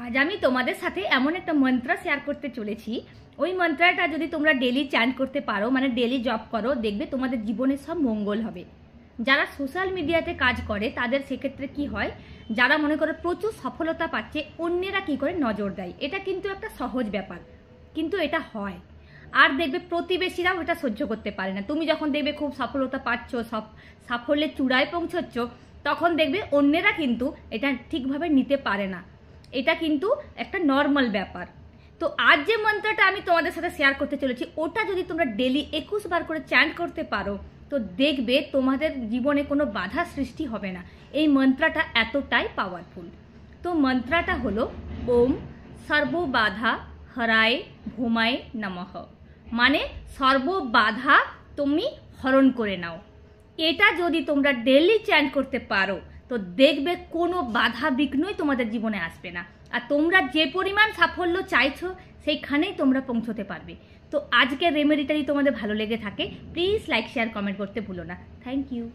আজ আমি তোমাদের সাথে এমন একটা মন্ত্র শেয়ার করতে চলেছি। ওই মন্ত্রটা যদি তোমরা ডেলি চ্যান্ট করতে পারো, মানে ডেলি জপ করো, দেখবে তোমাদের জীবনে সব মঙ্গল হবে। যারা সোশ্যাল মিডিয়াতে কাজ করে তাদের সেক্ষেত্রে কি হয়, যারা মনে করো প্রচুর সফলতা পাচ্ছে, অন্যেরা কি করে নজর দেয়। এটা কিন্তু একটা সহজ ব্যাপার, কিন্তু এটা হয়। আর দেখবে প্রতিবেশীরাও এটা সহ্য করতে পারে না। তুমি যখন দেখবে খুব সফলতা পাচ্ছ, সব সাফল্যের চূড়ায় পৌঁছচ্ছ, তখন দেখবে অন্যেরা কিন্তু এটা ঠিকভাবে নিতে পারে না। এটা কিন্তু একটা নর্মাল ব্যাপার। তো আজ যে মন্ত্রটা আমি তোমাদের সাথে শেয়ার করতে চলেছি, ওটা যদি তোমরা ডেলি 21 বার করে চ্যান্ট করতে পারো, তো দেখবে তোমাদের জীবনে কোনো বাধা সৃষ্টি হবে না। এই মন্ত্রটা এতটাই পাওয়ারফুল। তো মন্ত্রটা হলো ওম সর্ববাধা হরায় ভূমায় নমঃ, মানে সর্ববাধা তুমি হরণ করে নাও। এটা যদি তোমরা ডেলি চ্যান্ট করতে পারো, তো দেখবে কোনো বাধা বিঘ্নই তোমাদের জীবনে আসবে না। আর তোমরা যে পরিমাণ সাফল্য চাইছো সেইখানেই তোমরা পৌঁছতে পারবে। তো আজকের রেমেডিটা যদি তোমাদের ভালো লেগে থাকে, প্লিজ লাইক শেয়ার কমেন্ট করতে ভুলো না। Thank you.